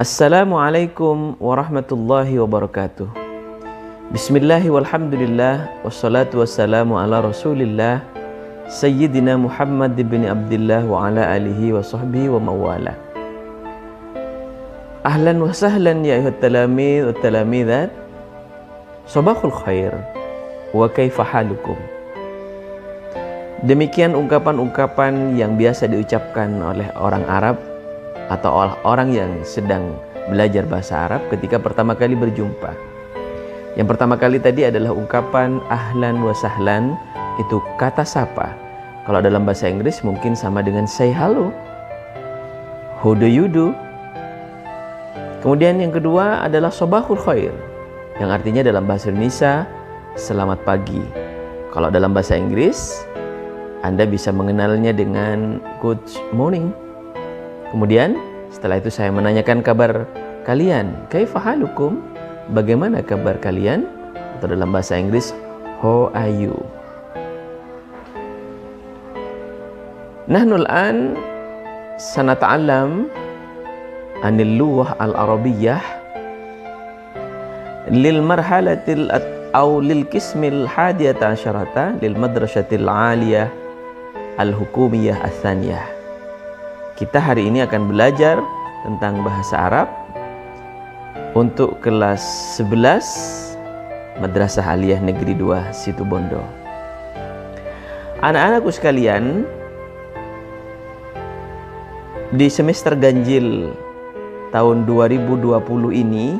Assalamualaikum warahmatullahi wabarakatuh. Bismillahi walhamdulillah wassalatu wassalamu ala rasulillah Sayyidina Muhammad bin Abdullah wa ala alihi wa sahbihi wa mawala. Ahlan wa sahlan ya ayuhat talamid wa talamidat. Sabahul khair wa kaifa halukum. Demikian ungkapan-ungkapan yang biasa diucapkan oleh orang Arab atau orang yang sedang belajar bahasa Arab ketika pertama kali berjumpa. Yang pertama kali tadi adalah ungkapan ahlan wa sahlan, itu kata sapa. Kalau dalam bahasa Inggris mungkin sama dengan say hello, how do you do. Kemudian yang kedua adalah sobahul khair, yang artinya dalam bahasa Indonesia selamat pagi. Kalau dalam bahasa Inggris Anda bisa mengenalnya dengan good morning. Kemudian setelah itu saya menanyakan kabar kalian, kaifa halukum, bagaimana kabar kalian, atau dalam bahasa Inggris how are you. Nahnu al-an sanata'allam anil lughah al-arabiyyah lil marhalatil aw lil qismil hadiyata asyarata lil madrasatil aliyah al-hukumiyah ats-tsaniyah. Kita hari ini akan belajar tentang bahasa Arab untuk kelas 11 Madrasah Aliyah Negeri 2 Situbondo. Anak-anakku sekalian, di semester ganjil tahun 2020 ini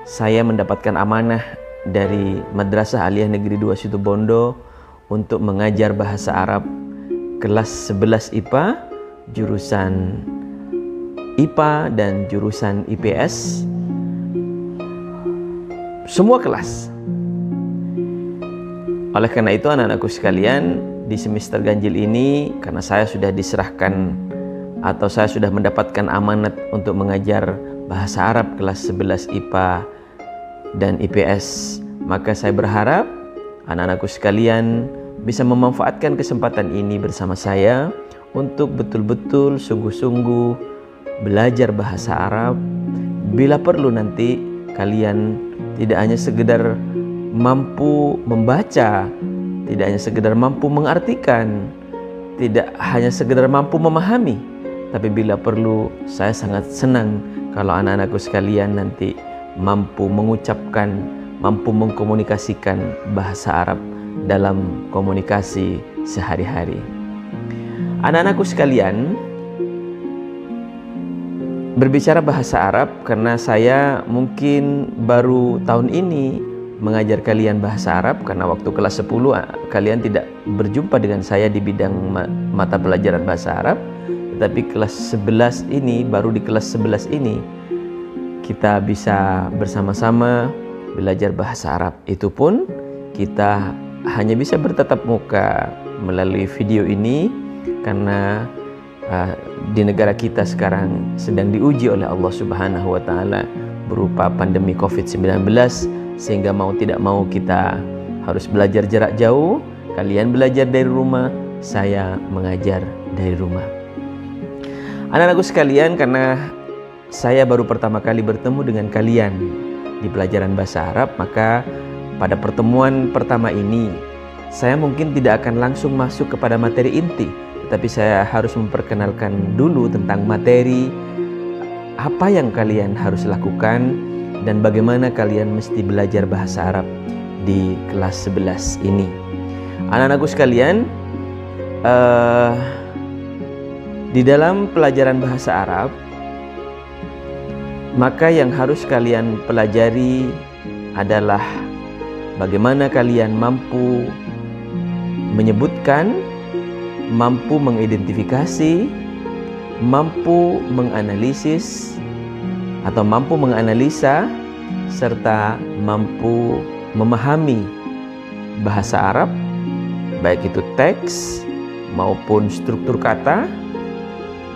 saya mendapatkan amanah dari Madrasah Aliyah Negeri 2 Situbondo untuk mengajar bahasa Arab kelas 11 IPA, jurusan IPA dan jurusan IPS, semua kelas. Oleh karena itu anak-anakku sekalian, di semester ganjil ini karena saya sudah diserahkan atau saya sudah mendapatkan amanat untuk mengajar bahasa Arab kelas 11 IPA dan IPS, maka saya berharap anak-anakku sekalian bisa memanfaatkan kesempatan ini bersama saya untuk betul-betul sungguh-sungguh belajar bahasa Arab. Bila perlu nanti kalian tidak hanya sekedar mampu membaca, tidak hanya sekedar mampu mengartikan, tidak hanya sekedar mampu memahami, tapi bila perlu saya sangat senang kalau anak-anakku sekalian nanti mampu mengucapkan, mampu mengkomunikasikan bahasa Arab dalam komunikasi sehari-hari. Anak-anakku sekalian, berbicara bahasa Arab karena saya mungkin baru tahun ini mengajar kalian bahasa Arab, karena waktu kelas 10 kalian tidak berjumpa dengan saya di bidang mata pelajaran bahasa Arab, tetapi kelas 11 ini, baru di kelas 11 ini kita bisa bersama-sama belajar bahasa Arab. Itu pun kita hanya bisa bertatap muka melalui video ini karena di negara kita sekarang sedang diuji oleh Allah Subhanahu wa taala berupa pandemi Covid-19, sehingga mau tidak mau kita harus belajar jarak jauh. Kalian belajar dari rumah, saya mengajar dari rumah. Anak-anakku sekalian, karena saya baru pertama kali bertemu dengan kalian di pelajaran bahasa Arab, maka pada pertemuan pertama ini saya mungkin tidak akan langsung masuk kepada materi inti, tetapi saya harus memperkenalkan dulu tentang materi apa yang kalian harus lakukan dan bagaimana kalian mesti belajar bahasa Arab di kelas 11 ini. Anak-anakku sekalian, di dalam pelajaran bahasa Arab, maka yang harus kalian pelajari adalah bagaimana kalian mampu menyebutkan, mampu mengidentifikasi, mampu menganalisis atau mampu menganalisa, serta mampu memahami bahasa Arab, baik itu teks maupun struktur kata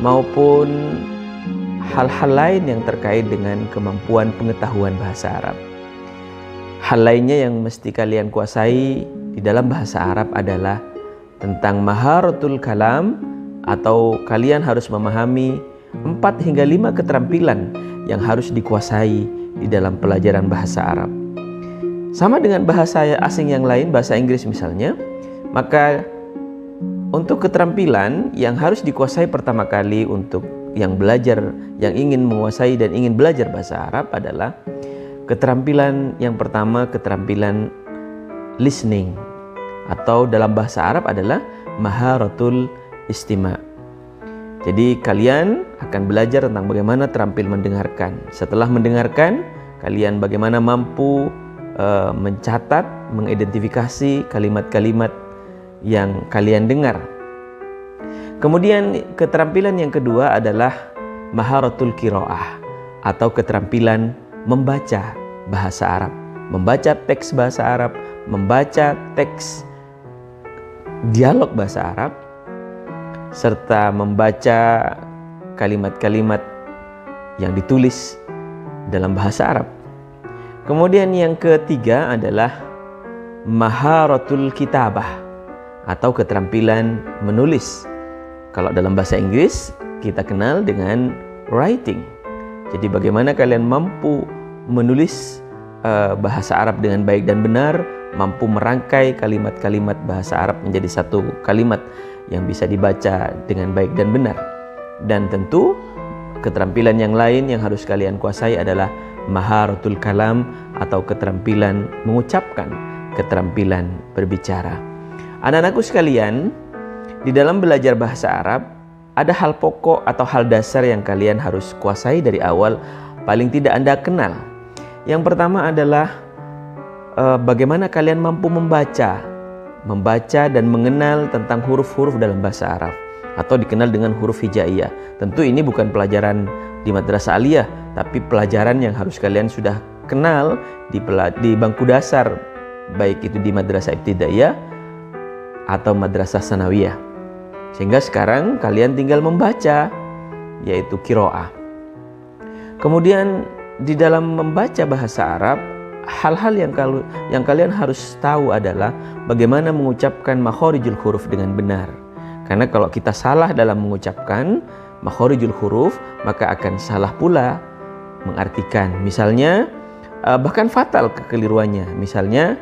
maupun hal-hal lain yang terkait dengan kemampuan pengetahuan bahasa Arab. Hal lainnya yang mesti kalian kuasai di dalam bahasa Arab adalah tentang maharatul kalam, atau kalian harus memahami 4 hingga 5 keterampilan yang harus dikuasai di dalam pelajaran bahasa Arab. Sama dengan bahasa asing yang lain, bahasa Inggris misalnya, maka untuk keterampilan yang harus dikuasai pertama kali untuk yang belajar, yang ingin menguasai dan ingin belajar bahasa Arab adalah keterampilan yang pertama, keterampilan listening, atau dalam bahasa Arab adalah maharatul istima'. Jadi kalian akan belajar tentang bagaimana terampil mendengarkan. Setelah mendengarkan, kalian bagaimana mampu mencatat, mengidentifikasi kalimat-kalimat yang kalian dengar. Kemudian keterampilan yang kedua adalah maharatul qiraah, atau keterampilan membaca bahasa Arab, membaca teks bahasa Arab, membaca teks dialog bahasa Arab, serta membaca kalimat-kalimat yang ditulis dalam bahasa Arab. Kemudian yang ketiga adalah maharatul kitabah, atau keterampilan menulis. Kalau dalam bahasa Inggris kita kenal dengan writing. Jadi bagaimana kalian mampu menulis bahasa Arab dengan baik dan benar, mampu merangkai kalimat-kalimat bahasa Arab menjadi satu kalimat yang bisa dibaca dengan baik dan benar. Dan tentu keterampilan yang lain yang harus kalian kuasai adalah maharatul kalam, atau keterampilan mengucapkan, keterampilan berbicara. Anak-anakku sekalian, di dalam belajar bahasa Arab ada hal pokok atau hal dasar yang kalian harus kuasai dari awal, paling tidak Anda kenal. Yang pertama adalah bagaimana kalian mampu membaca dan mengenal tentang huruf-huruf dalam bahasa Arab, atau dikenal dengan huruf hijaiyah. Tentu ini bukan pelajaran di madrasah aliyah, tapi pelajaran yang harus kalian sudah kenal di bangku dasar, baik itu di madrasah ibtidaiyah atau madrasah sanawiyah. Sehingga sekarang kalian tinggal membaca, yaitu qiraah. Kemudian di dalam membaca bahasa Arab, hal-hal yang kalian harus tahu adalah bagaimana mengucapkan makhorijul huruf dengan benar. Karena kalau kita salah dalam mengucapkan makhorijul huruf, maka akan salah pula mengartikan. Misalnya, bahkan fatal kekeliruannya. Misalnya,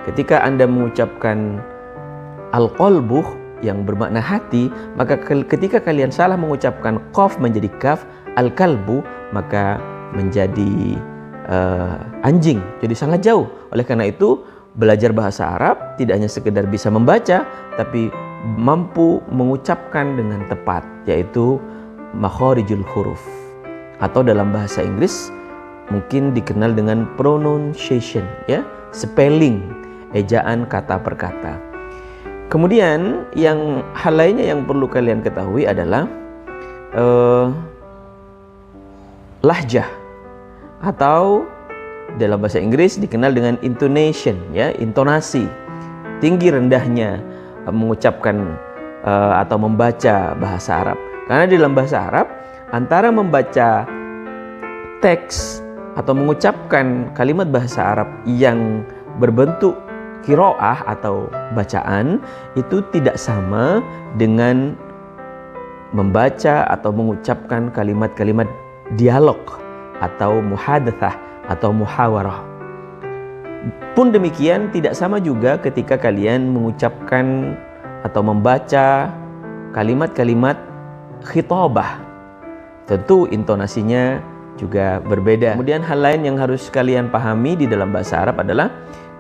ketika Anda mengucapkan al-qalbuh yang bermakna hati, maka ketika kalian salah mengucapkan qaf menjadi kaf, al-kalbu, maka menjadi anjing, jadi sangat jauh. Oleh karena itu, belajar bahasa Arab tidak hanya sekedar bisa membaca, tapi mampu mengucapkan dengan tepat, yaitu makhorijul huruf, atau dalam bahasa Inggris mungkin dikenal dengan pronunciation, ya, spelling, ejaan kata per kata. Kemudian hal lainnya yang perlu kalian ketahui adalah lahjah, atau dalam bahasa Inggris dikenal dengan intonation, ya, intonasi, tinggi rendahnya mengucapkan atau membaca bahasa Arab. Karena di dalam bahasa Arab, antara membaca teks atau mengucapkan kalimat bahasa Arab yang berbentuk qiraah atau bacaan itu tidak sama dengan membaca atau mengucapkan kalimat-kalimat dialog atau muhadatsah atau muhawarah. Pun demikian tidak sama juga ketika kalian mengucapkan atau membaca kalimat-kalimat khitabah. Tentu intonasinya juga berbeda. Kemudian hal lain yang harus kalian pahami di dalam bahasa Arab adalah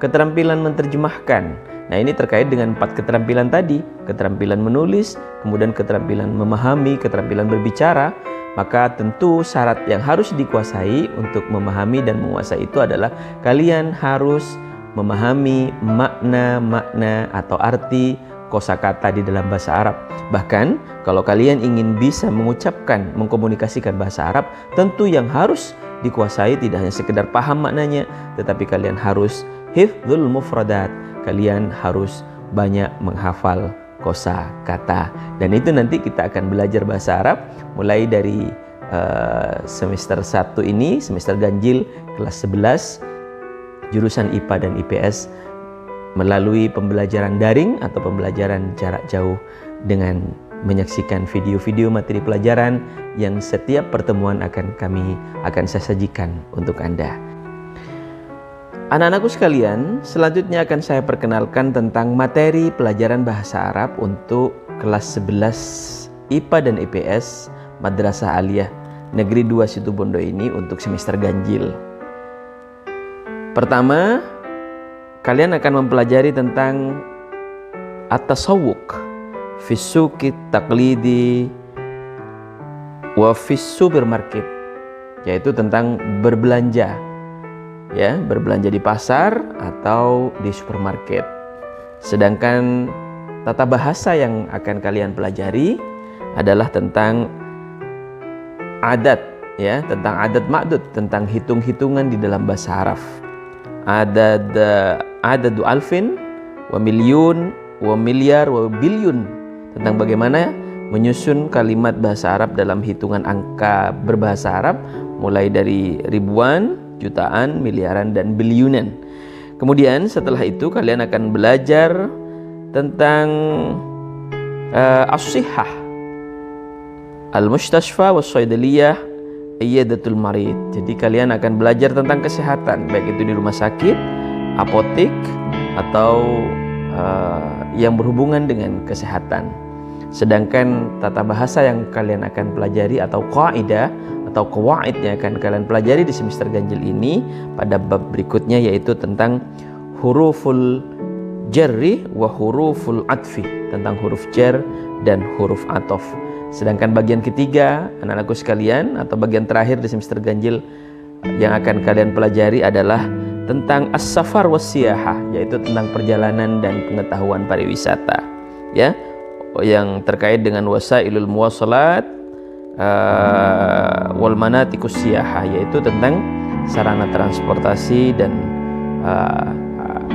keterampilan menerjemahkan. Nah, ini terkait dengan 4 keterampilan tadi, keterampilan menulis, kemudian keterampilan memahami, keterampilan berbicara. Maka tentu syarat yang harus dikuasai untuk memahami dan menguasai itu adalah kalian harus memahami makna-makna atau arti kosakata di dalam bahasa Arab. Bahkan kalau kalian ingin bisa mengucapkan, mengkomunikasikan bahasa Arab, tentu yang harus dikuasai tidak hanya sekedar paham maknanya, tetapi kalian harus hifdzul mufradat. Kalian harus banyak menghafal kosakata. Dan itu nanti kita akan belajar bahasa Arab mulai dari semester 1 ini, semester ganjil kelas 11, jurusan IPA dan IPS, melalui pembelajaran daring atau pembelajaran jarak jauh dengan menyaksikan video-video materi pelajaran yang setiap pertemuan akan saya sajikan untuk Anda. Anak-anakku sekalian, selanjutnya akan saya perkenalkan tentang materi pelajaran bahasa Arab untuk kelas 11 IPA dan IPS Madrasah Aliyah Negeri 2 Situbondo ini untuk semester ganjil. Pertama, kalian akan mempelajari tentang at-tasawwuq fi suqi taqlidi wa fi supermarket, yaitu tentang berbelanja, ya, berbelanja di pasar atau di supermarket. Sedangkan tata bahasa yang akan kalian pelajari adalah tentang adat, ya, tentang adat ma'dud, tentang hitung-hitungan di dalam bahasa Arab. Adadu alfin wa milyun wa milyar wa bilyun, tentang bagaimana menyusun kalimat bahasa Arab dalam hitungan angka berbahasa Arab mulai dari ribuan, jutaan, miliaran, dan bilyunan. Kemudian setelah itu kalian akan belajar tentang as-sihhah, al-mustashfa was-saidaliyah, iyadatul marid. Jadi kalian akan belajar tentang kesehatan, baik itu di rumah sakit, apotek, atau yang berhubungan dengan kesehatan. Sedangkan tata bahasa yang kalian akan pelajari atau qaidah atau qawaid yang akan kalian pelajari di semester ganjil ini pada bab berikutnya, yaitu tentang huruful jarri wa huruful atfi, tentang huruf jar dan huruf atof. Sedangkan bagian ketiga, anak-anakku sekalian, atau bagian terakhir di semester ganjil yang akan kalian pelajari adalah tentang as-safar was-siyahah, yaitu tentang perjalanan dan pengetahuan pariwisata, ya, yang terkait dengan wasailul muwasalat wal manatikus siyahah, yaitu tentang sarana transportasi dan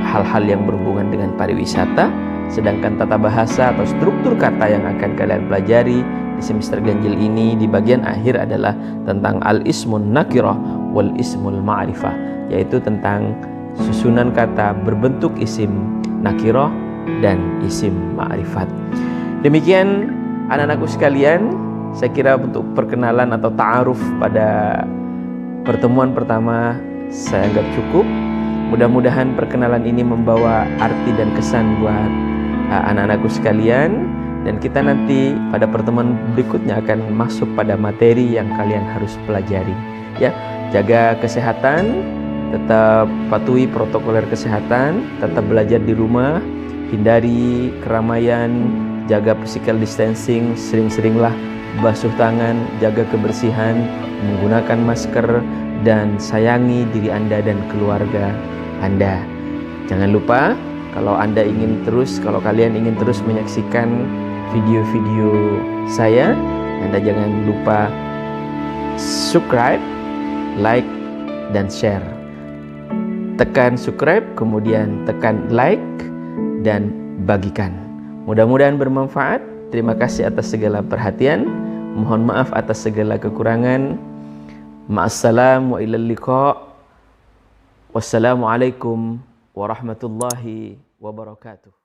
hal-hal yang berhubungan dengan pariwisata. Sedangkan tata bahasa atau struktur kata yang akan kalian pelajari di semester ganjil ini di bagian akhir adalah tentang al-ismun nakirah wal ismul ma'rifah, yaitu tentang susunan kata berbentuk isim nakirah dan isim ma'rifat. Demikian anak-anakku sekalian, saya kira untuk perkenalan atau ta'aruf pada pertemuan pertama saya anggap cukup. Mudah-mudahan perkenalan ini membawa arti dan kesan buat anak-anakku sekalian, dan kita nanti pada pertemuan berikutnya akan masuk pada materi yang kalian harus pelajari, ya. Jaga kesehatan, tetap patuhi protokoler kesehatan, tetap belajar di rumah, hindari keramaian, jaga physical distancing, sering-seringlah basuh tangan, jaga kebersihan, menggunakan masker, dan sayangi diri Anda dan keluarga Anda. Jangan lupa, kalau kalian ingin terus menyaksikan video-video saya, Anda jangan lupa subscribe, like, dan share. Tekan subscribe, kemudian tekan like, dan bagikan. Mudah-mudahan bermanfaat. Terima kasih atas segala perhatian. Mohon maaf atas segala kekurangan. Ma'assalam wa ilal liqa. Wassalamualaikum warahmatullahi wabarakatuh.